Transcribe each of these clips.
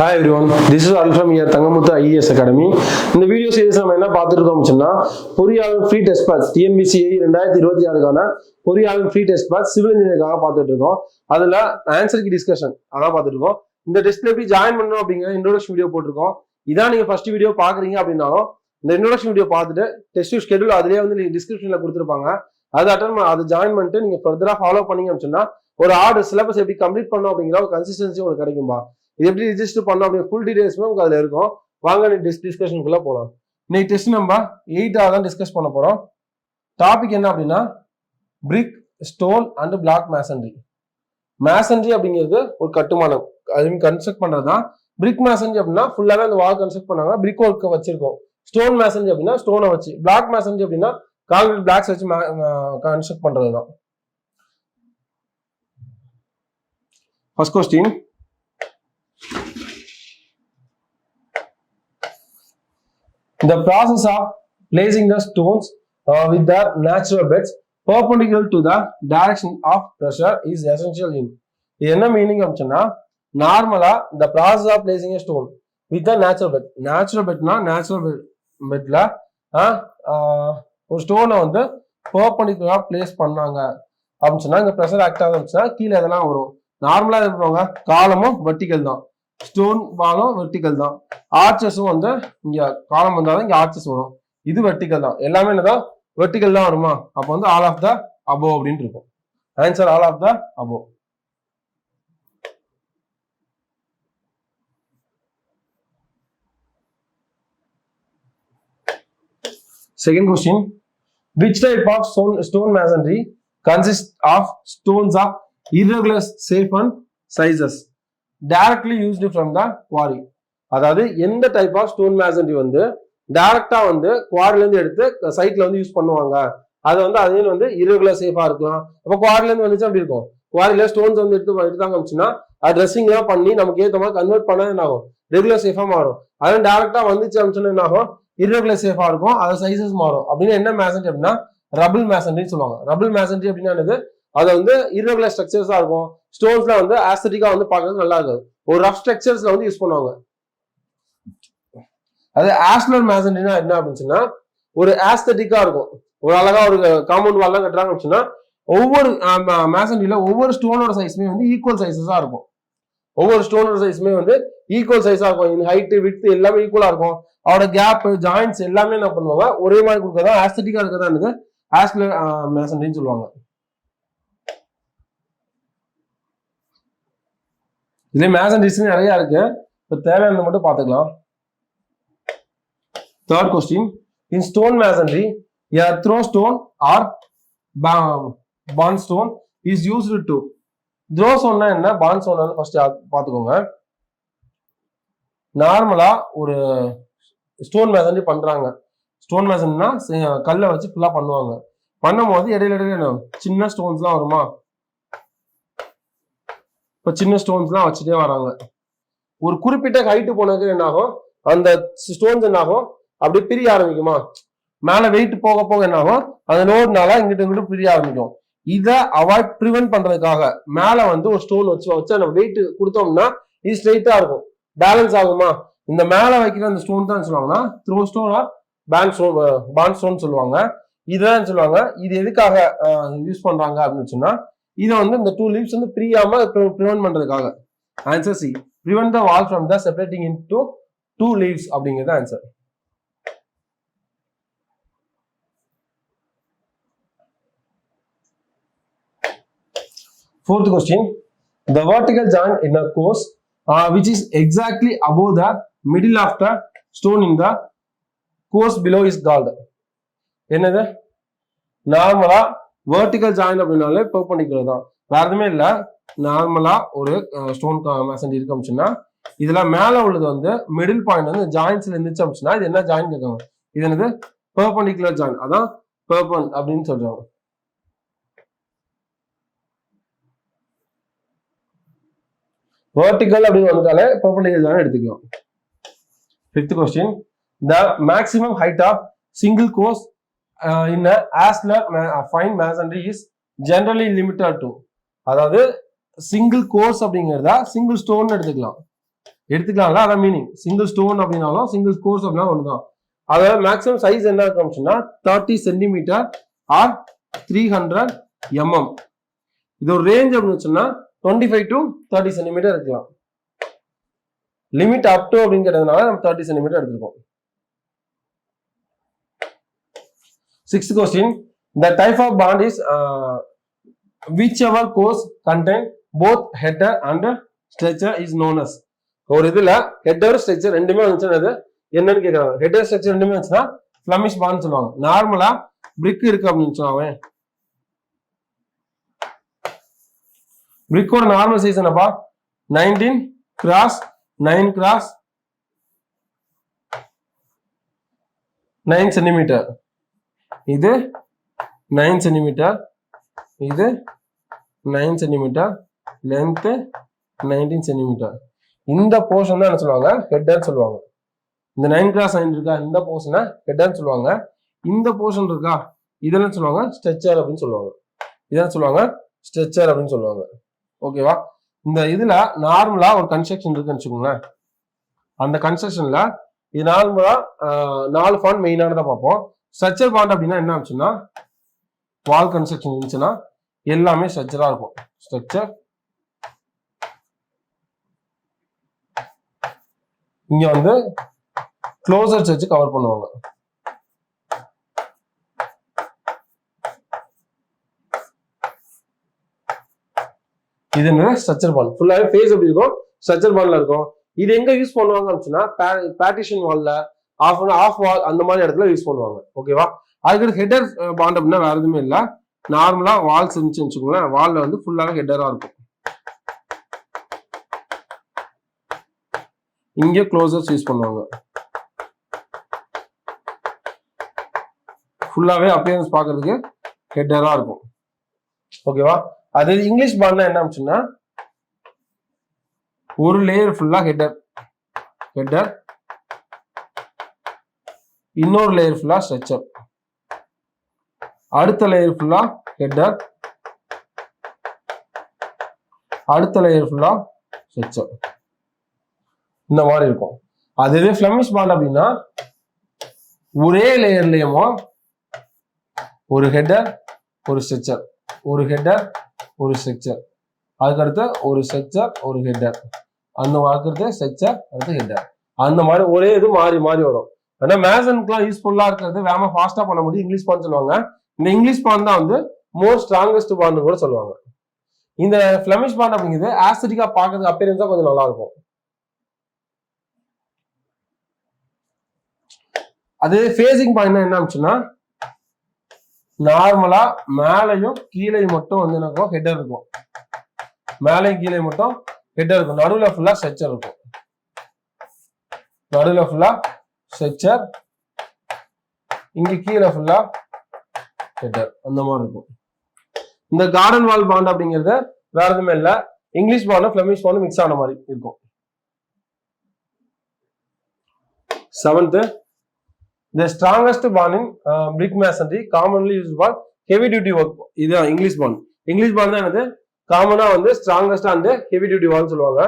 Hi everyone, this is Arul from here Thangamuthu IAS Academy. இந்த video series நம்ம என்ன பார்த்துட்டு இருக்கோம்னா பொறியாளர் ஃப்ரீ டெஸ்ட் பேட்ச் TNPSC 2026 கான பொறியாளர் ஃப்ரீ டெஸ்ட் பேட்ச் சிவில் இன்ஜினியரிங்காக பார்த்துட்டு இருக்கோம். அதுல ஆன்சர் கீ டிஸ்கஷன் அதான் பார்த்துட்டு இருக்கோம். இந்த டெஸ்ட்ல எப்படி ஜாயின் பண்ணணும் அப்படிங்கிற இன்ட்ரோடக்ஷன் வீடியோ போட்டிருக்கோம். இதான் நீங்க ஃபர்ஸ்ட் வீடியோ பாக்குறீங்க அப்படின்னாலும் இந்த இன்ட்ரோடக்ஷன் வீடியோ பார்த்துட்டு டெஸ்ட் ஷெட்யூல் அதுலயே வந்து டிஸ்கிரிப்ஷன்ல கொடுத்துருப்பாங்க. அதை ஜாயின் பண்ணிட்டு நீங்க ஃபர்தரா ஃபாலோ பண்ணீங்க அப்படின்னா ஒரு ஆர்டர் சிலபஸ் எப்படி கம்ப்ளீட் பண்ணணும் அப்படிங்கிற ஒரு கன்சிஸ்டன்சி உங்களுக்கு கிடைக்கும்பா. இது எப்படி ரிஜிஸ்டர் பண்ணோம் அப்படின்னு ஃபுல் டீடைல்ஸுமே உங்களுக்கு அதில் இருக்கும். வாங்க நீ டிஸ்கஷனுக்குள்ள போகலாம். இன்னைக்கு டெஸ்ட் நம்பர் 8 தான் டிஸ்கஸ் பண்ண போறோம். டாபிக் என்ன அப்படின்னா brick, stone and block masonry. Masonry அப்படிங்கிறது ஒரு கட்டுமானம், அது கன்ஸ்ட்ரக்ட் பண்றது தான். பிரிக் மேசன்ரி அப்படின்னா ஃபுல்லாவே அந்த வால் கன்ஸ்ட்ரக்ட் பண்ணாங்க, பிரிக் ஒர்க்கை வச்சிருக்கோம். ஸ்டோன் மேசன்ரி அப்படின்னா ஸ்டோனை வச்சு, பிளாக் மேசன்ரி அப்படின்னா கான்கிரீட் பிளாக்ஸ் வச்சு கன்ஸ்ட்ரக்ட் பண்றது தான். First question, the process of placing the stones with the natural beds perpendicular to the direction of pressure is essential in. இது என்ன மீனிங் அப்படின்னா நார்மலா the process of placing a stone with the natural bed. Natural பெட்னா natural பெட்ல ஒரு ஸ்டோனை வந்து பெர்பெண்டிகுலரா place பண்ணாங்க அப்படின்னு சொன்னா இந்த ப்ரெஷர் ஆக்ட் ஆகுதுன்னா கீழே எதெல்லாம் வரும். நார்மலா இது பண்ணுவாங்க, காலமும் வெர்டிகல் தான், ஸ்டோன் வாலும் வெர்டிகல் தான், ஆர்ச்சஸும் வந்து இங்க காலம் வந்தாலும் இங்க ஆர்ச்சஸ் வரும், இது வெர்டிகல் தான். எல்லாமே என்னதான் வெர்டிகல் தான் வருமா? அப்போ வந்து ஆல் ஆஃப் த அபோவ் அப்படின்னு இருக்கும். Answer all of the above. Second question, which type of stone masonry consists of stones of irregular shape and sizes directly used from the quarry? அதாவது எந்த டைப் ஆஃப் ஸ்டோன் மேசன்ரி வந்து டைரக்டா வந்து குவாரில இருந்து எடுத்து சைட்ல வந்து யூஸ் பண்ணுவாங்க. அது வந்து அதே வந்து இரகுலர் சேஃபா இருக்கலாம். அப்போ குவாரில இருந்து வந்துச்சு அப்படி இருக்கும். குவாரில ஸ்டோன்ஸ் வந்து எடுத்தாங்க அப்படின்னா அது ட்ரெஸ்ஸிங் எல்லாம் பண்ணி நமக்கு ஏற்ற மாதிரி கன்வெர்ட் பண்ணா என்ன ஆகும், ரெகுலர் சேஃபா மாறும். அது டைரக்டா வந்துச்சு அப்படின்னா என்ன ஆகும், இரகுலர் சேஃபா இருக்கும், அது சைசஸ் மாறும். அப்படின்னு என்ன மேசன்ரி அப்படின்னா ரபிள் மேசன்ரின்னு சொல்லுவாங்க. ரபிள் மேசன்ரி அப்படின்னா என்னது, அது வந்து இரகுலர் ஸ்ட்ரக்சர்ஸா இருக்கும். ஸ்டோன்ஸ்ல வந்து ஆஸ்தட்டிக்கா வந்து பார்க்கறது நல்லா இருக்கும். ஒரு ரஃப் ஸ்ட்ரக்சர்ஸ்ல வந்து யூஸ் பண்ணுவாங்க. அது ஆஸ்லர் மேசன்ரினா என்ன அப்படின்னு சொன்னா ஒரு ஆஸ்தட்டிக்கா இருக்கும். ஒரு அழகா ஒரு காம்பவுண்ட் வால்லாம் கட்டுறாங்க அப்படின்னா ஒவ்வொரு மேசன்ரியில ஒவ்வொரு ஸ்டோனோட சைஸுமே வந்து ஈக்குவல் சைஸஸா இருக்கும். ஒவ்வொரு ஸ்டோனோட சைஸுமே வந்து ஈக்குவல் சைஸா இருக்கும். இந்த ஹைட் விட்த் எல்லாமே ஈக்குவலா இருக்கும். அவரோட கேப் ஜாயின்ட்ஸ் எல்லாமே என்ன பண்ணுவாங்க, ஒரே மாதிரி கொடுக்கறதா ஆஸ்தட்டிக்கா இருக்கிறதா ஆஸ்லர் மேசன்ரின்னு சொல்லுவாங்க. இதுல மேசன்ரிஸ் நிறைய இருக்கு, இப்போ தேவையானது மட்டும் பார்த்துக்கலாம். Third question, in stone masonry a throw stone or bond stone is used to. throw stone என்ன, bond stone ஃபர்ஸ்ட் பார்த்துக்கோங்க. நார்மலா ஒரு ஸ்டோன் மேசன்ரி பண்றாங்க. ஸ்டோன் மேசன்ரினா கல்லை வச்சு ஃபுல்லா பண்ணுவாங்க. பண்ணும்போது இடையில சின்ன ஸ்டோன்ஸ்லாம் வருமா, இப்ப சின்ன ஸ்டோன்ஸ்லாம் வச்சுட்டே வராங்க. ஒரு குறிப்பிட்ட ஹைட்டு போனதுக்கு என்ன ஆகும், அந்த ஸ்டோன்ஸ் என்ன ஆகும் அப்படியே பிரிய ஆரம்பிக்குமா, மேல வெயிட் போக போக என்ன ஆகும், அந்த லோடுனால இங்கிட்டு பிரிய ஆரம்பிக்கும். இதை அவாய்ட் ப்ரிவென்ட் பண்றதுக்காக மேல வந்து ஒரு ஸ்டோன் வச்சு அந்த வெயிட் கொடுத்தோம்னா இது ஸ்ட்ரெயிட்டா இருக்கும், பேலன்ஸ் ஆகுமா. இந்த மேல வைக்கிற அந்த ஸ்டோன் தான் சொல்லுவாங்கன்னா throw stone or bond stone சொல்லுவாங்க. இதுதான் சொல்லுவாங்க. இது எதுக்காக யூஸ் பண்றாங்க அப்படின்னு சொன்னா இதை வந்து இந்த 2 லீவ்ஸ் வந்து பிரியாம ப்ரிவென்ட் பண்றதுக்காக. Answer C, prevent the wall from the separating into 2 leaves அப்படிங்கிறது answer. Fourth question, the vertical joint in a course which is exactly above the middle of the stone in the course below is called. என்னது, நார்மலா vertical join அப்படின்னாலே perpendicular தான், வேற எதுவுமே இல்லை. நார்மலா ஒரு ஸ்டோன் மேசன்ரி இருக்கு அப்படின்னா இதுல மேல உள்ளது வந்து மிடில் பாயிண்ட் வந்து ஜாயின்ஸ்ல இருந்துச்சு அப்படின்னா இது என்ன ஜாயின் கேட்காங்க, இது என்னது பெர்பெண்டிகுலர் ஜாயின், அதான் பெர்பெண்ட் அப்படின்னு சொல்றாங்க. வெர்டிகல் அப்படின்னு வந்துட்டாலே பெர்பெண்டிகுலர் ஜாயின் எடுத்துக்கலாம். Fifth question, the maximum height of single course in a aslar fine masonry is generally limited to. அதாவது சிங்கிள் கோர்ஸ் அப்படிங்கிறதா சிங்கிள் ஸ்டோன் எடுத்துக்கலாம். எடுத்துக்கலாம்ல, அதான் மீனிங். சிங்கிள் ஸ்டோன் அப்படின்னாலும் சிங்கிள் கோர்ஸ் அப்படின்னா ஒண்ணுதான். அதோட மேக்ஸிமம் சைஸ் என்ன இருக்கும்னா 30 சென்டிமீட்டர் ஆர் 300 mm. இது ஒரு ரேஞ்ச் அப்படின்னு சொன்னா 25 to 30 சென்டிமீட்டர் இருக்கலாம். லிமிட் அப் டு அப்படிங்கிறதுனால நம்ம 30 சென்டிமீட்டர் எடுத்துருக்கோம். 6th question. The type of bond is whichever course contain both header and stretcher is known as. ஒரு இதுல ஹெட்டர் ஸ்ட்ரக்சர் ரெண்டுமே வந்துச்சுன்னா என்னன்னு கேக்குறாங்க. ஹெட்டர் ஸ்ட்ரக்சர் ரெண்டுமே வந்துச்சுன்னா ஃபிளமிஷ் பாண்ட் சொல்லுவாங்க. நார்மலா பிரிக் இருக்கு அப்படின்னு சொன்னாங்க. பிரிக்கோட நார்மல் சைஸ் என்னப்பா 19 x 9 x 9 சென்டிமீட்டர். இது 9 சென்டிமீட்டர், இது 9 சென்டிமீட்டர், லென்த் 19 சென்டிமீட்டர். இந்த போர்ஷன் தான் என்ன சொல்லுவாங்க ஹெட்டர் சொல்லுவாங்க. இந்த 9 x 9 இருக்கா இந்த போர்ஷனை ஹெட்டர் சொல்லுவாங்க. இந்த போர்ஷன் இருக்கா இதெல்லாம் சொல்லுவாங்க ஸ்ட்ரெச்சர் அப்படின்னு சொல்லுவாங்க. இதெல்லாம் சொல்லுவாங்க ஸ்ட்ரெச்சர் அப்படின்னு சொல்லுவாங்க. ஓகேவா? இந்த இதுல நார்மலா ஒரு கன்ஸ்ட்ரக்ஷன் இருக்குன்னு வச்சுக்கோங்களேன். அந்த கன்ஸ்ட்ரக்ஷன்ல இது நார்மலா 4 ஃபாண்ட் மெயினானதான் பார்ப்போம். ஸ்ட்ரக்சர் பாண்ட் அப்படின்னா என்ன ஆச்சுன்னா வால் கன்ஸ்ட்ரக்ஷன் இருந்துச்சுன்னா எல்லாமே ஸ்ட்ரக்சரா இருக்கும். ஸ்ட்ரக்சர் இங்க வந்து க்ளோசர்ஸ் வச்சு கவர் பண்ணுவாங்க. இது என்ன ஸ்ட்ரக்சர் பாண்ட் ஃபுல்லாவே ஃபேஸ் எப்படி இருக்கும் ஸ்ட்ரக்சர் பாண்ட்ல இருக்கும். இது எங்க யூஸ் பண்ணுவாங்க அப்படின்னா பார்ட்டிஷன் வால்ல ஆஃப் வால் அந்த மாதிரி இடத்துல யூஸ் பண்ணுவாங்க. ஓகேவா? அதுக்கு ஹெட்டர் பாண்ட் அப்படின்னா வேற எதுவுமே இல்லை. நார்மலா வால்ஸ் இருந்துச்சுன்னு வச்சுக்கோங்களேன். வால்ல வந்து ஃபுல்லாவே ஹெட்டரா இருக்கும். இங்க க்ளோசர்ஸ் யூஸ் பண்ணுவாங்க. ஃபுல்லாவே அப்பியரன்ஸ் பாக்குறதுக்கு ஹெட்டரா இருக்கும். ஓகேவா? அது இங்கிலீஷ் பாண்ட்னா என்ன ஆச்சுன்னா ஒரு லேயர் ஃபுல்லா ஹெட்டர் இன்னொரு லேயர் ஃபுல்லா ஸ்ட்ரக்சர், அடுத்த லேயர் ஃபுல்லா ஹெட்டர், அடுத்த லேயர் ஃபுல்லா ஸ்ட்ரக்சர், இந்த மாதிரி இருக்கும். அதுவே ஃபிளமிஷ் பாண்ட் அப்படின்னா ஒரே லேயர்லயுமோ ஒரு ஹெட்டர் ஒரு ஸ்ட்ரக்சர், ஒரு ஹெட்டர் ஒரு ஸ்ட்ரக்சர், அதுக்கடுத்து ஒரு ஸ்ட்ரக்சர் ஒரு ஹெட்டர், அந்த அடுத்து ஸ்ட்ரக்சர் அடுத்து ஹெட்டர், அந்த மாதிரி ஒரே இது மாறி மாறி வரும். ஆனா மேசனுக்குலாம் யூஸ்ஃபுல்லா இருக்கிறது வேகமா ஃபாஸ்டா பண்ண முடியும் இங்கிலீஷ் பாண்ட் சொல்லுவாங்க. இந்த இங்கிலீஷ் பாண்ட் தான் வந்து மோர் ஸ்ட்ராங்கஸ்ட் பாண்ட் கூட சொல்லுவாங்க. இந்த ஃபிளமிஷ் பாண்ட் அப்படிங்கிறது ஆஸ்தட்டிக்கா பார்க்கறதுக்கு அப்பியரன்ஸா கொஞ்சம் நல்லா இருக்கும். அது ஃபேசிங் பாயிண்ட் என்ன ஆச்சுன்னா நார்மலா மேலையும் கீழே மட்டும் வந்து என்ன ஹெட்டர் இருக்கும். மேலையும் கீழே மட்டும் ஹெட்டர் இருக்கும். நடுவில் ஃபுல்லா ஸ்ட்ரக்சர் இருக்கும். நடுவில் ஃபுல்லா ஸ்ட்ரக்சர், இங்க கீழே ஃபுல்லா ஹெட்டர், அந்த மாதிரி இருக்கும். இந்த கார்டன் வால் பாண்ட் அப்படிங்கிறது வேற எதுவுமே இல்ல, இங்கிலீஷ் பாண்டும் ஃபிளமிஷ் பாண்டும் மிக்ஸ் ஆன மாதிரி இருக்கும். 7th, the strongest bond in brick masonry commonly used for heavy duty work. இதுதான் இங்கிலீஷ் பாண்ட். இங்கிலீஷ் பாண்ட் தான் என்னது காமனா வந்து ஸ்ட்ராங்கஸ்ட் அண்ட் ஹெவி டியூட்டி வால் சொல்லுவாங்க.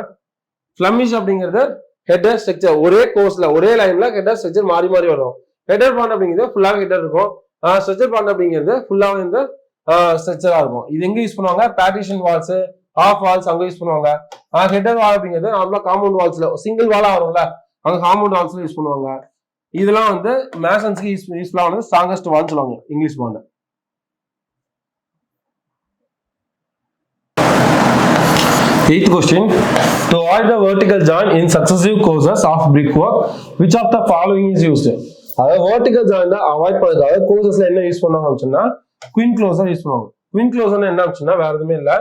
ஃபிளமிஷ் அப்படிங்கிறது ஹெட்டர் ஸ்ட்ரக்சர் ஒரே கோர்ஸ்ல ஒரே லைன்ல ஹெட்டர் ஸ்ட்ரக்சர் மாறி மாறி வரும். ஹெட்டர் பாண்ட் அப்படிங்கிறது ஃபுல்லாவே ஹெட்டர் இருக்கும். ஸ்ட்ரக்சர் பாண்ட் அப்படிங்கிறது ஃபுல்லாவே இந்த ஸ்ட்ரக்சரா இருக்கும். இது எங்க யூஸ் பண்ணுவாங்க பார்ட்டிஷன் வால்ஸ் ஆஃப் வால்ஸ் அங்க யூஸ் பண்ணுவாங்க. ஹெட்டர் வால் அப்படிங்கிறது நார்மலா காம்பவுண்ட் வால்ஸ்ல சிங்கிள் வாலா வரும்ல அங்க காம்பவுண்ட் வால்ஸ்ல யூஸ் பண்ணுவாங்க. இதெல்லாம் வந்து மேசன்ஸ்க்கு யூஸ்ஃபுல்லா வந்து ஸ்ட்ராங்கஸ்ட் வால் சொல்லுவாங்க English bond. 8th question. To avoid the vertical joint in successive courses of brickwork, which of the following is used? அதாவது vertical joint அவாய்ட் பண்றதுக்காக கோர்சஸ்ல என்ன யூஸ் பண்ணுவாங்க அப்படின்னா குயின் க்ளோசர் யூஸ் பண்ணுவாங்க. குயின் க்ளோசர் என்ன அப்படின்னா வேற எதுவுமே இல்ல,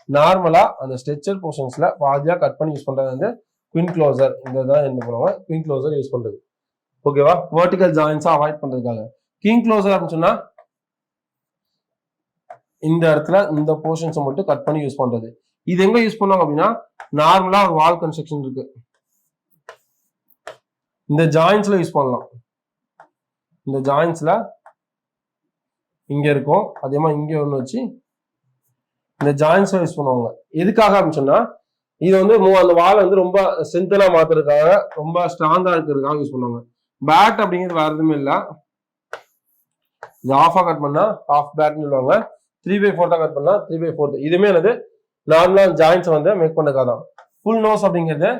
நார்மலா அந்த ஸ்ட்ரக்சர் போர்ஷன்ஸ்ல பாதியா கட் பண்ணி யூஸ் பண்றது வந்து குயின் க்ளோசர். இதுதான் என்ன பண்ணுவாங்க குயின் க்ளோசர் யூஸ் பண்றது. ஓகேவா? வெர்டிகல் ஜாயின்ஸ் அவாய்ட் பண்றதுக்காக. கிங் க்ளோசர் அப்படின்னு சொன்னா இந்த இடத்துல இந்த போர்ஷன்ஸ் மட்டும் கட் பண்ணி யூஸ் பண்றது. இது எங்க யூஸ் பண்ணுவாங்க அப்படின்னா நார்மலா ஒரு வால் கன்ஸ்ட்ரக்ஷன் இருக்கு, இந்த ஜாயின்ஸ்ல யூஸ் பண்ணலாம். இந்த ஜாயின்ஸ்ல இங்க இருக்கும், அதே மாதிரி இங்க ஒண்ணு வச்சு இந்த ஜாயின்ஸ்ல யூஸ் பண்ணுவாங்க. எதுக்காக அப்படின்னு சொன்னா இது வந்து அந்த வால் வந்து ரொம்ப ஸ்ட்ரென்த்தனா மாத்துறதுக்காக, ரொம்ப ஸ்ட்ராங்கா இருக்கிறதுக்காக யூஸ் பண்ணுவாங்க. பேட் அப்படிங்கிறது வேற எதுவுமே இல்லை. இது ஆஃபா கட் பண்ணா ஆஃப் பேட்னு சொல்லுவாங்க. 3/4 கட் பண்ணா 3/4. இதுவுமே என்னது நார்மலா ஜாயின்ஸ் வந்து மேக் பண்ணதுக்காக தான். ஃபுல் நோஸ் அப்படிங்கிறது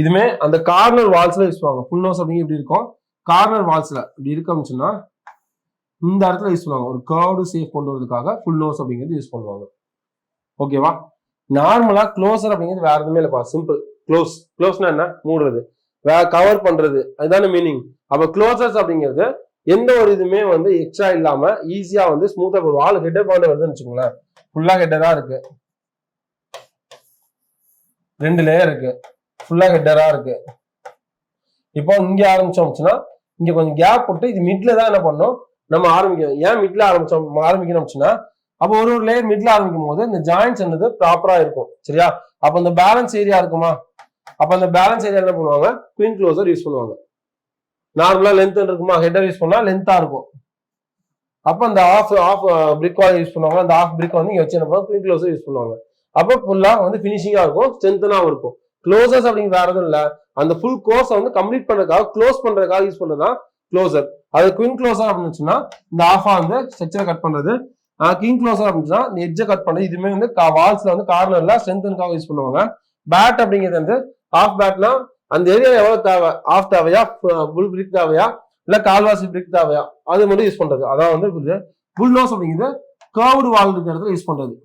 இதுமே அந்த கார்னர் வால்ஸ்ல யூஸ் பண்ணுவாங்க. ஃபுல் நோஸ் அப்படிங்கிறது இப்படி இருக்கும். கார்னர் வால்ஸ்ல இப்படி இருந்துச்சுன்னா இந்த இடத்துல யூஸ் பண்ணுவாங்க. ஒரு கர்வ்டு ஷேப் கொண்டு வரதுக்காக ஃபுல் நோஸ் அப்படிங்கிறது யூஸ் பண்ணுவாங்க. ஓகேவா? நார்மலா க்ளோசர் அப்படிங்கிறது வேற எதுவுமே இல்லப்பா. சிம்பிள். க்ளோஸ்னா என்ன? மூடுறது, வேற கவர் பண்றது, அதுதான மீனிங். அப்ப க்ளோசர்ஸ் அப்படிங்கிறது எந்த ஒரு இதுவுமே வந்து எக்ஸ்ட்ரா இல்லாம ஈஸியா வந்து ஸ்மூத்தா ஒரு வால் ஹெட்டர் பாண்ட் வருதுன்னு வச்சுக்கோங்களேன். ஃபுல்லா ஹெட்டரா இருக்கு, 2 லேயர் இருக்கு, ஃபுல்லா ஹெட்டரா இருக்கு. இப்போ இங்க ஆரம்பிச்சோம்னா இங்க கொஞ்சம் கேப் போட்டு இது மிட்ல தான் என்ன பண்ணோம் நம்ம ஆரம்பிக்கணும். ஏன் மிட்ல ஆரம்பிக்கணும்னா அப்போ ஒரு லேயர் மிட்ல ஆரம்பிக்கும் போது இந்த ஜாயின்ஸ் என்னது ப்ராப்பரா இருக்கும். சரியா? அப்ப இந்த பேலன்ஸ் ஏரியா இருக்குமா? அப்ப அந்த பேலன்ஸ் ஏரியா என்ன பண்ணுவாங்க? குயின் க்ளோசர் யூஸ் பண்ணுவாங்க. நார்மலா லென்த் இருக்குமா? ஹெட்டர் யூஸ் பண்ணா லென்த்தா இருக்கும். அப்ப அந்த ஆஃப் பிரிக் வால் யூஸ் பண்ணுவாங்க. அந்த ஆஃப் பிரிக் வந்து இங்க வச்சு என்ன பண்ணுவாங்க? குயின் க்ளோசர் யூஸ் பண்ணுவாங்க. அப்ப ஃபுல்லா வந்து பினிஷிங்கா இருக்கும், ஸ்ட்ரென்த்தனாவும் இருக்கும். க்ளோசர்ஸ் அப்படிங்கிற வேற எதுவும் இல்ல, அந்த ஃபுல் கோர்ஸை வந்து கம்ப்ளீட் பண்றதுக்காக க்ளோஸ் பண்றதுக்காக யூஸ் பண்றதுதான் க்ளோசர். அது குயின் க்ளோசர் அப்படின்னுச்சுன்னா இந்த ஆஃபா வந்து ஸ்ட்ரக்சரை கட் பண்றது. கிங் க்ளோசர் அப்படின்னா இந்த எட்ஜை கட் பண்றது. இதுமே வந்து வால்ஸ்ல வந்து கார்னர்ல ஸ்ட்ரென்த்தனுக்காக யூஸ் பண்ணுவாங்க. பேட் அப்படிங்கிறது வந்து ஆஃப் பேட்னா அந்த ஏரியா எவ்வளவு தேவை, ஆஃப் தேவையா, புல் பிரிக் தேவையா, இல்ல கால்வாசி பிரிக் தேவையா, அது மட்டும் யூஸ் பண்றது. அதான் வந்து புல் நோஸ் அப்படிங்கிறது கர்வ்டு வால் இருக்கிற இடத்துல யூஸ் பண்றது.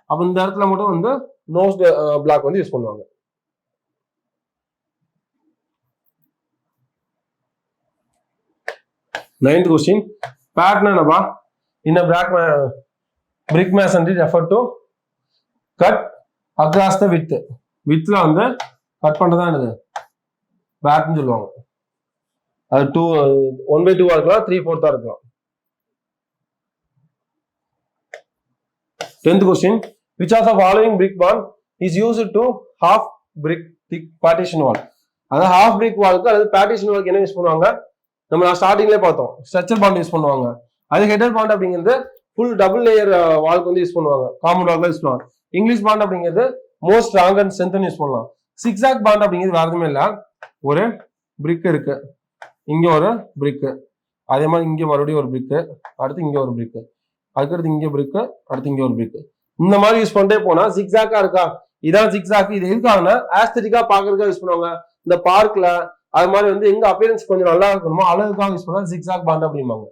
அப்ப இந்த இடத்துல மட்டும் வந்து நோஸ் பிளாக் வந்து யூஸ் பண்ணுவாங்க. 9th question. Pattern என்னப்பா? In a brick masonry refer to cut across the width. widthல வந்து கட் பண்றதா என்னது? பேட்னு சொல்லுவாங்க. அது 1/2 இருக்கலாம், 3/4 இருக்கலாம். 10th question. Which of the following brick wall is used to half brick thick partition wall? அதாவது half brick wallக்கு அல்லது partition wallக்கு என்ன யூஸ் பண்ணுவாங்க? நம்ம ஸ்டார்டிங்லேயே பார்த்தோம், ஸ்ட்ரக்சர் பாண்ட் யூஸ் பண்ணுவாங்க. அது ஹெட்டர் பாண்ட் அப்படிங்கிறது ஃபுல் டபுள் லேயர் வால்க்கு வந்து யூஸ் பண்ணுவாங்க. காமன் வால்ல யூஸ் பண்ணுவாங்க. இங்கிலீஷ் பாண்ட் அப்படிங்கிறது most strong and strength use பண்ணலாம். சிக்ஸாக் பாண்ட் அப்படிங்கிறது வேற எதுவுமே இல்லை. ஒரு பிரிக் இருக்கு, இங்க ஒரு பிரிக்கு, அதே மாதிரி இங்க மறுபடியும் ஒரு பிரிக்கு, அடுத்து இங்க ஒரு பிரிக்கு, அதுக்கடுத்து இங்க பிரிக்கு, அடுத்து இங்க ஒரு பிரிக்கு. இந்த மாதிரி யூஸ் பண்ணிட்டே போனா சிக்ஸாக்கா இருக்கா? இதான் சிக்ஸாக். இது எதுக்காகனா ஆஸ்தெட்டிக்கா பாக்குறதுக்காக யூஸ் பண்ணுவாங்க. இந்த பார்க்ல அது மாதிரி வந்து எங்க அப்பியரன்ஸ் கொஞ்சம் நல்லா இருக்கணுமோ அழகுக்காக யூஸ் பண்ணா ஜிக்ஸாக் பாண்ட் அப்படிம்பாங்க.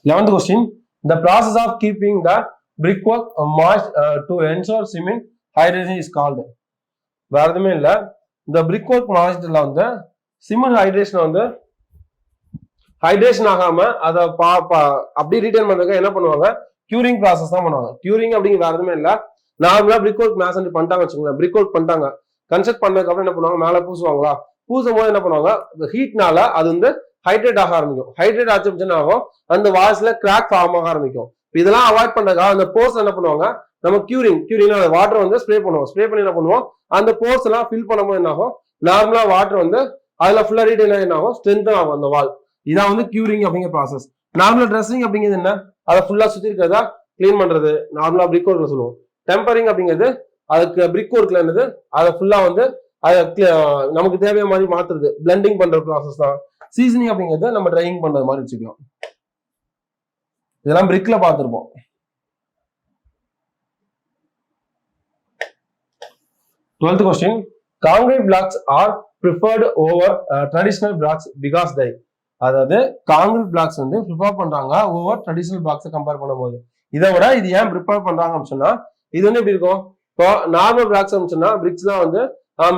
Eleventh question. The process of keeping the brickwork moist to ensure cement hydration is called. வேற எதுவுமே இல்ல, இந்த brickwork moistல வந்து சிமெண்ட் ஹைட்ரேஷன் வந்து ஹைட்ரேஷன் ஆகாம அதை அப்படியே ரீட்டைன் பண்றதுக்கு என்ன பண்ணுவாங்க? கியூரிங் ப்ராசஸ் தான் பண்ணுவாங்க. கியூரிங் அப்படிங்கிற வேற எதுவுமே இல்ல, நார்மலா பிரிக் ஒர்க் மேசன்ரி பண்ணிட்டாங்க வச்சுக்கோங்க. பிரிக் ஒர்க் பண்ணிட்டாங்க, கன்ஸ்ட்ரக்ட் பண்ணதுக்கு அப்புறம் என்ன பண்ணுவாங்க? மேல பூசுவாங்களா? பூசும் போது என்ன பண்ணுவாங்க? ஹீட்னால அது வந்து ஹைட்ரேட் ஆக ஆரம்பிக்கும். ஹைட்ரேட் ஆச்சுன்னா ஆகும் அந்த வால்ஸ்ல கிராக் ஃபார்ம் ஆக ஆரம்பிக்கும். இதெல்லாம் அவாய்ட் பண்றதுக்காக அந்த போர்ஸ் என்ன பண்ணுவாங்க? நம்ம கியூரிங் வாட்டர் வந்து ஸ்ப்ரே பண்ணுவோம். ஸ்ப்ரே பண்ணி என்ன பண்ணுவோம்? அந்த போர்ஸ் எல்லாம் ஃபில் பண்ணும்போது என்ன ஆகும்? நார்மலா வாட்டர் வந்து அதுல ஃபுல்லா ரீடைன் என்ன ஆகும்? ஸ்ட்ரென்த் ஆகும் அந்த வால். இதான் வந்து கியூரிங் அப்படிங்கிற ப்ராசஸ். நார்மலா ட்ரெஸ்ஸிங் அப்படிங்கிறது என்ன? அதை ஃபுல்லா சுத்தி இருக்கிறதா கிளீன் பண்றது, நார்மலா பிரிக் ஒர்க்ல சொல்லுவோம். டெம்பரிங் அப்படிங்கிறது அதுக்கு பிரிக் ஒர்க்ல என்னது? அதை ஃபுல்லா வந்து நமக்கு தேவையான மாதிரி மாத்துறது, பிளெண்டிங் பண்ற ப்ராசஸ் தான். சீசனிங் அப்படிங்கிறது நம்ம ட்ரையிங் பண்ற மாதிரி வச்சுக்கலாம். இதெல்லாம் பிரிக்ல பார்த்திருப்போம். 12th question. Concrete blocks are preferred over traditional blocks because they, அதாவது காங்கிரீட் பிளாக்ஸ் வந்து ப்ரிஃபர் பண்றாங்க ஓவர் ட்ரெடிஷனல் பிளாக்ஸை கம்பேர் பண்ணும்போது. இதை விட இது ஏன் ப்ரிஃபர் பண்றாங்க அப்படின்னு சொன்னா, இது வந்து எப்படி இருக்கும்? இப்போ நார்மல் பிளாக்ஸ் சொன்னா பிரிக்ஸ் தான் வந்து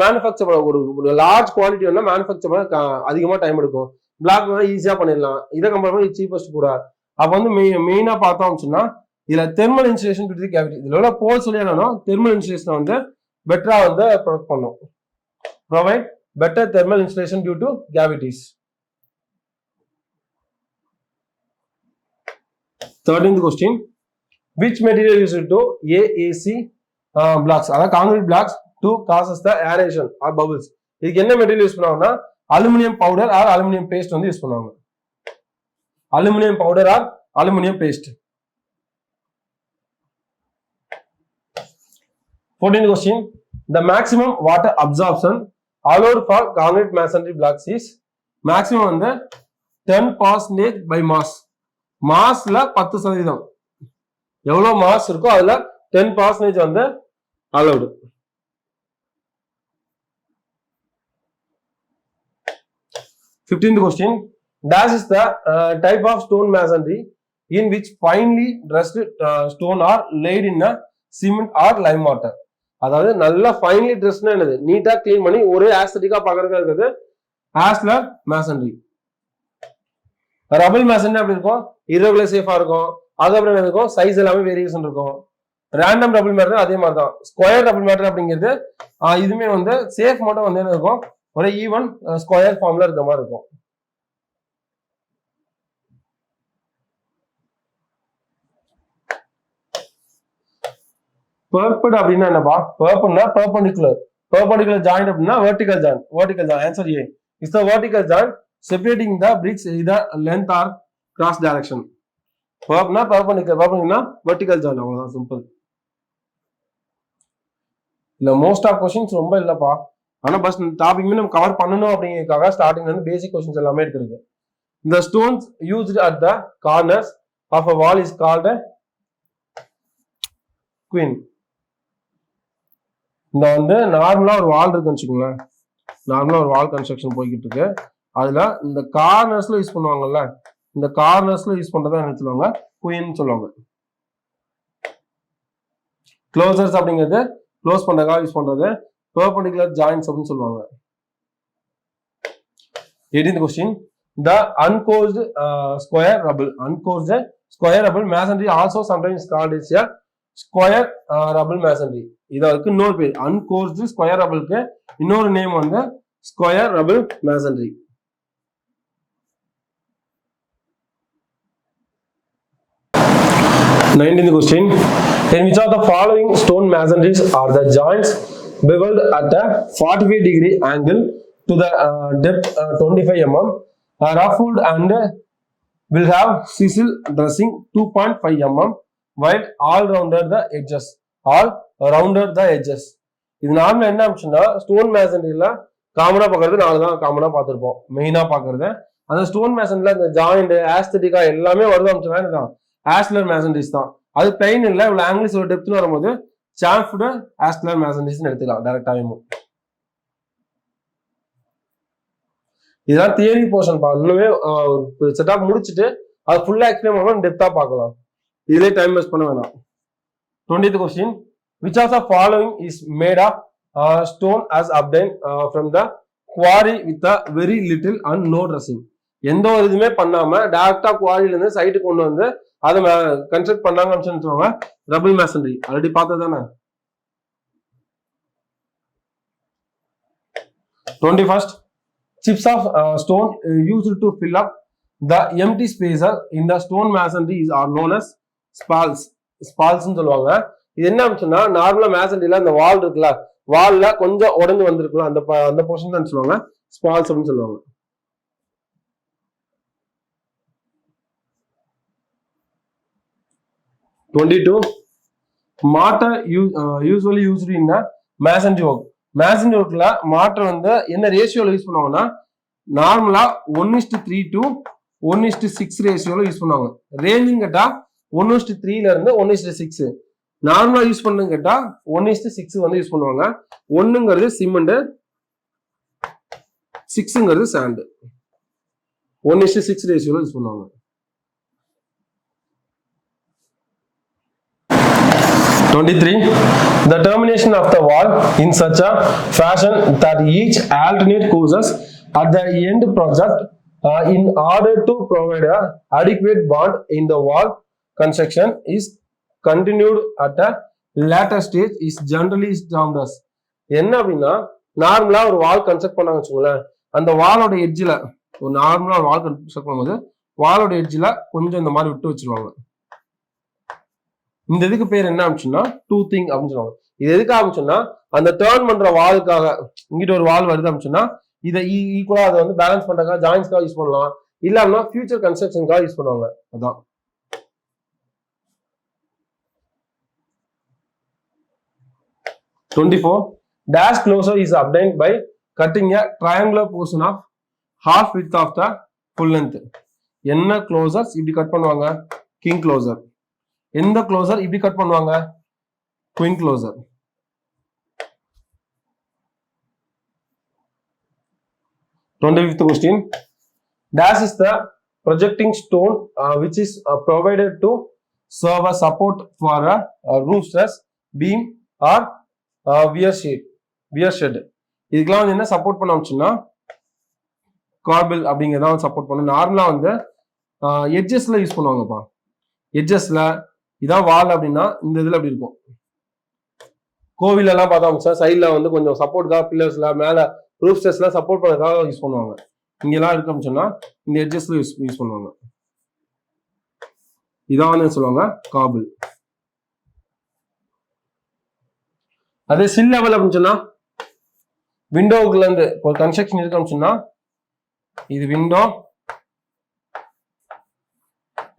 மேனுஃபேக்சர் ஒரு லார்ஜ் குவாலிட்டி வந்து மேனுஃபேக்சர் பண்ண அதிகமா டைம் எடுக்கும். பிளாக் ஈஸியா பண்ணிடலாம். இதை கம்பேர் பண்ணி சீப்பஸ்ட் கூட. அப்ப வந்து மெயினா பார்த்தோம் சொன்னா இதுல தெர்மல் இன்சுலேஷன் கேவிட்டி, இதுல உள்ள போல் சொல்லி என்னன்னா தெர்மல் இன்சுலேஷன் வந்து பெட்டரா வந்து ப்ரொவைட் பண்ணும். Provide better thermal insulation due to cavities. 13th question. Which material used to AAC blocks, அதாவது concrete blocks to causes the aeration or bubbles. இதுக்கு என்ன மெட்டீரியல் யூஸ் பண்ணுவாங்கன்னா aluminium powder or aluminium paste வந்து யூஸ் பண்ணுவாங்க. Aluminium powder or aluminium paste. 14th question. The maximum water absorption allowed for concrete masonry blocks is maximum வந்து 10% by mass. மாஸ்ல 10%. எவ்வளவு mass இருக்கோ அதுல 10% வந்து allowed. 15th question. Dash is the type of stone masonry in which finely dressed stone are laid in a cement or lime mortar. அதாவது நல்லா finally ட்ரெஸ்னா என்னது, நீட்டா clean பண்ணி ஒரே ஆஸ்தட்டிக்கா பாக்குறதுக்கு இருக்குது ஆஸ்லர் மேசன்ரி. ரபிள் மேசன்ரி அப்படி இருக்கும், இரகுலர் சேஃபா இருக்கும். அதுக்கப்புறம் என்ன இருக்கும், சைஸ் எல்லாமே வேரியேஷன் இருக்கும். ரேண்டம் ரபிள் மேட்டர் அதே மாதிரி தான். ஸ்கொயர் ரபிள் மேட்டர் அப்படிங்கிறது இதுமே வந்து சேஃப் மட்டும் வந்து என்ன இருக்கும், ஒரு ஈவன் ஸ்கொயர் ஃபார்ம்ல இருக்க மாதிரி இருக்கும். பெர்பெட் அப்படின்னா என்னப்பா, பெர்பெட்னா பெர்பெண்டிகுலர் ஜாயிண்ட் அப்படின்னா vertical joint. Answer A is the vertical joint separating the bricks either length or cross direction. பெர்ப்னா பெர்பெண்டிகுலர்னா வெர்டிகல் ஜாயிண்ட், அவ்வளவுதான், சிம்பிள். இல்ல மோஸ்ட் ஆஃப் क्वेश्चंस ரொம்ப இல்லப்பா, ஆனா பஸ் டாபிக்மே நம்ம கவர் பண்ணணும் அப்படிங்கிறதுக்காக ஸ்டார்டிங்ல இருந்து பேசிக் क्वेश्चंस எல்லாமே எடுத்துருக்கு. The stones used at the corners of a wall is called a queen. இந்த வந்து நார்மலா ஒரு வால் இருக்குன்னு வச்சுக்கோங்களேன், நார்மலா ஒரு வால் கன்ஸ்ட்ரக்ஷன் போய்கிட்டு இருக்கு, அதுல இந்த கார்னர்ஸ்ல யூஸ் பண்ணுவாங்கல்ல, இந்த கார்னர்ஸ்ல யூஸ் பண்றதா என்ன சொல்லுவாங்க, குயின் சொல்லுவாங்க. க்ளோசர்ஸ் அப்படிங்கிறது க்ளோஸ் பண்றதுக்காக யூஸ் பண்றது, பெர்பெண்டிகுலர் ஜாயிண்ட்ஸ் அப்படின்னு சொல்லுவாங்க. 18th question. The uncourse square rubble masonry also sometimes called as a square rubble masonry. இதற்கு இன்னொரு பேர் uncourse square rubbleக்கு இன்னொரு நேம் வந்து square rubble masonry. 19th question. In which of the following stone masonries are the joints beveled at a 45-degree angle to the depth 25 mm, ruffled and will have chisel dressing 2.5 mm wide all rounded the edges. இது நார்மலா என்ன ஆச்சுன்னா, stone மேசன்ரியில காமனா பாக்குறது 4 தான் காமனா பார்த்திருப்போம். மெயினா பாக்குறது அந்த ஸ்டோன் மேசன்ல இந்த ஜாயிண்ட் ஆஸ்தட்டிக்கா எல்லாமே வருது அப்படின்னா ஆஸ்லர் மேசன்ரிஸ் தான். அது பிளைன் இல்ல, இவ்வளவு ஆங்கிள்ஸ் ஒரு டெப்த்னு வரும்போது சாம்ஃப்டு ஆஸ்லர் மேசன்ரிஸ் எடுத்துக்கலாம் டைரக்டாவே. இதெல்லாம் தியரி போர்ஷன் பா, இன்னுமே செட்டப் முடிச்சுட்டு அது ஃபுல்லா எக்ஸ்பிளைன் பண்ணலாம், டெப்தா பார்க்கலாம், இதுல டைம் வேஸ்ட் பண்ண வேணாம். 20th question. Which of the following is made of stone as obtained from the quarry with a very little and no dressing? எந்த ஒரு இதுவுமே பண்ணாம டைரக்டா குவாரியில இருந்து சைட்டுக்கு கொண்டு வந்து அதை கன்ஸ்ட்ரக்ட் பண்ணாங்கன்னு சொல்லுவாங்க ரபிள் மேசன்ரி. ஆல்ரெடி பார்த்தது தானே. 21st. Chips of stone used to fill up the empty spaces in the stone masonry are known as spalls ன்னு சொல்லுவாங்க. இது என்ன அப்படின்னா, நார்மலா மேசன்ரியில அந்த வால் இருக்குல்ல, வால்ல கொஞ்சம் உடஞ்சு வந்திருக்குல்ல, அந்த போர்ஷன் தான் சொல்லுவாங்க ஸ்பால்ஸ் அப்படின்னு சொல்லுவாங்க. 22. Mortar usually used in a masonry work. Masonry ஒர்க்ல மாட்டர் வந்து என்ன ரேஷியோல யூஸ் பண்ணுவாங்கன்னா, நார்மலா 1:3 to 1:6 ரேஷியோல யூஸ் பண்ணுவாங்க. ரேஞ்சிங் கேட்டா 1:3ல இருந்து 1:6. நார்மலா யூஸ் பண்ணுன்னு கேட்டா 1:6 வந்து யூஸ் பண்ணுவாங்க. 1ங்கிறது சிமெண்ட், 6ங்கிறது சாண்ட். 1:6 ரேஷியோல யூஸ் பண்ணுவாங்க. 23. The termination of the wall in such a fashion that each alternate courses at the end project in order to provide a adequate bond in the wall construction is continued at a later stage is generally termed as. என்ன அப்படின்னா, நார்மலா ஒரு வால் construct பண்ணாங்க வச்சுக்கோங்களேன், அந்த வாலோட எட்ஜில் ஒரு நார்மலா ஒரு வால் கன்ஸ்ட்ரக்ட் பண்ணும்போது வாலோட எட்ஜில் கொஞ்சம் இந்த மாதிரி விட்டு வச்சிருவாங்க. இந்த இதுக்கு பேர் என்ன ஆச்சுன்னா டூத்திங் அப்படின்னு சொல்லுவாங்க. இது எதுக்கு ஆரம்பிச்சோம்னா, அந்த டேர்ன் பண்ற வாலுக்காக, இங்கிட்ட ஒரு வால் வருது அப்படின்னா இதை ஈக்குவலா அதை வந்து பேலன்ஸ் பண்றதுக்காக ஜாயின்ஸ்க்காக யூஸ் பண்ணலாம், இல்லாம ஃபியூச்சர் கன்ஸ்ட்ரக்ஷனுக்காக யூஸ் பண்ணுவாங்க. அதான் 24. Dash closure is obtained by cutting a triangular portion of half width of the full length. என்ன closures இப்படி கட் பண்ணுவாங்க? King closure. எந்த closure இப்படி கட் பண்ணுவாங்க? Queen closure. 25th question. Dash is the projecting stone which is provided to serve a support for a roof stress, beam or wear shed. இதுக்கெல்லாம் வந்து என்ன support பண்ண வச்சுன்னா கார்பிள் அப்படிங்கிறத சப்போர்ட் பண்ணும். நார்மலா வந்து எட்ஜஸ்ல யூஸ் பண்ணுவாங்கப்பா. எட்ஜஸ்ல இதான் வால் அப்படின்னா இந்த இதுல அப்படி இருக்கும். கோவில் எல்லாம் பார்த்தா சைட்ல வந்து கொஞ்சம் சப்போர்ட்காக பில்லர்ஸ்ல மேல ரூஃப் ஸ்ட்ரெஸ்ல சப்போர்ட் பண்ணதுக்காக யூஸ் பண்ணுவாங்க. இங்கெல்லாம் இருக்கு சொன்னா இந்த எட்ஜஸ்ல யூஸ் பண்ணுவாங்க. இதான் வந்து சொல்லுவாங்க கார்பிள். அதே சில் லெவல் அப்படின்னு சொன்னா விண்டோக்குல இருந்து ஒரு கன்ஸ்ட்ரக்ஷன் இருக்குன்னு சொன்னா இது விண்டோ,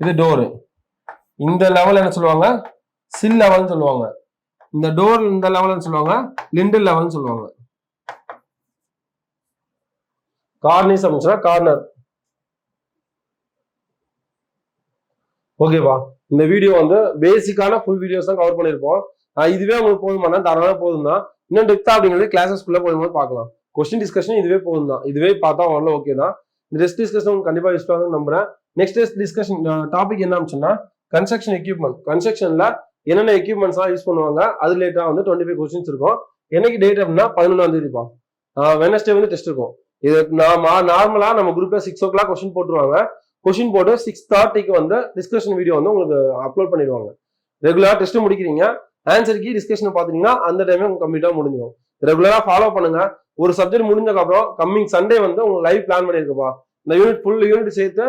இது டோரு. இந்த லெவல் என்ன சொல்லுவாங்க? சில் லெவல்னு சொல்லுவாங்க. இந்த டோர் இந்த லெவல்னு சொல்லுவாங்க லிண்டில் லெவல்னு சொல்லுவாங்க. கார்னிஸ் அப்படின்னா கார்னர். ஓகேவா? இந்த வீடியோ வந்து பேசிக்கான ஃபுல் வீடியோஸ் தான் கவர் பண்ணிருப்போம். இதுவே உங்களுக்கு போதுமானா தாராளமாக போதும் தான். இன்னும் டெப்தா அப்படிங்கிறது கிளாஸஸ்குள்ள போகும்போது பார்க்கலாம். கொஸ்டின் டிஸ்கஷன் இதுவே போதும் தான். இதுவே பார்த்தா வரல ஓகே தான். இந்த டெஸ்ட் டிஸ்கஷன் உங்களுக்கு கண்டிப்பா யூஸ் ஆகும் நம்புறேன். நெக்ஸ்ட் டெஸ்ட் டிஸ்கஷன் டாபிக் என்ன சொன்னா கன்ஸ்ட்ரக்ஷன் எக்யூப்மெண்ட். கன்ஸ்ட்ரக்ஷன்ல என்னென்ன எக்யூப்மெண்ட்ஸ் எல்லாம் யூஸ் பண்ணுவாங்க அது ரிலேட்டா வந்து 25 கொஸ்டின்ஸ் இருக்கும். என்னைக்கு டேட் அப்படின்னா 11ஆம் தேதிப்பா. வெனஸ்டே வந்து டெஸ்ட் இருக்கும். இது நார்மலா நம்ம குரூப்ல 6 o'clock கொஸ்டின் போட்டுருவாங்க. கொஸ்டின் போட்டு 6:30க்கு வந்து டிஸ்கஷன் வீடியோ வந்து உங்களுக்கு அப்லோட் பண்ணிடுவாங்க. ரெகுலரா டெஸ்ட் முடிக்கிறீங்க, ஆன்சருக்கு டிஸ்கஷன் பாத்தீங்கன்னா அந்த டைமே உங்களுக்கு கம்ப்ளீட்டா முடிஞ்சிடும். ரெகுலரா ஃபாலோ பண்ணுங்க. ஒரு சப்ஜெக்ட் முடிஞ்சதுக்கு அப்புறம் கம்மிங் சண்டே வந்து உங்களுக்கு லைவ் பிளான் பண்ணிருக்கப்பா. இந்த யூனிட் ஃபுல் யூனிட் சேர்த்து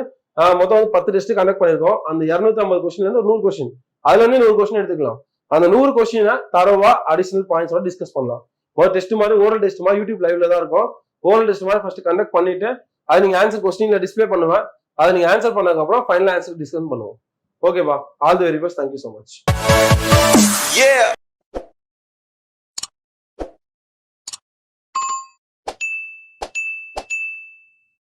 மொத்தம் வந்து 10 டெஸ்ட் கண்டக்ட் பண்ணிருக்கோம். அந்த 250 கொஸ்டின்ல இருந்து ஒரு 100 கொஸ்டின், அதுல இருந்து 100 கொஸ்டின் எடுத்துக்கலாம். அந்த 100 கொஸ்டினை தரவா அடிஷனல் பாயிண்ட்ஸோட டிஸ்கஸ் பண்ணலாம். ஒரு டெஸ்ட் மாதிரி ஓரல் டெஸ்ட் மாதிரி யூடியூப் லைவ்ல தான் இருக்கும். ஓரல் டெஸ்ட் மாதிரி ஃபர்ஸ்ட் கண்டக்ட் பண்ணிட்டு அது நீங்க ஆன்சர் கொஸ்டின்ல டிஸ்பிளே பண்ணுவேன். அதை நீங்க ஆன்சர் பண்ணதுக்கு அப்புறம் ஃபைனல் ஆன்சர் டிஸ்கஸ் பண்ணுவோம். ஓகேப்பா? All the very best. Thank you so much.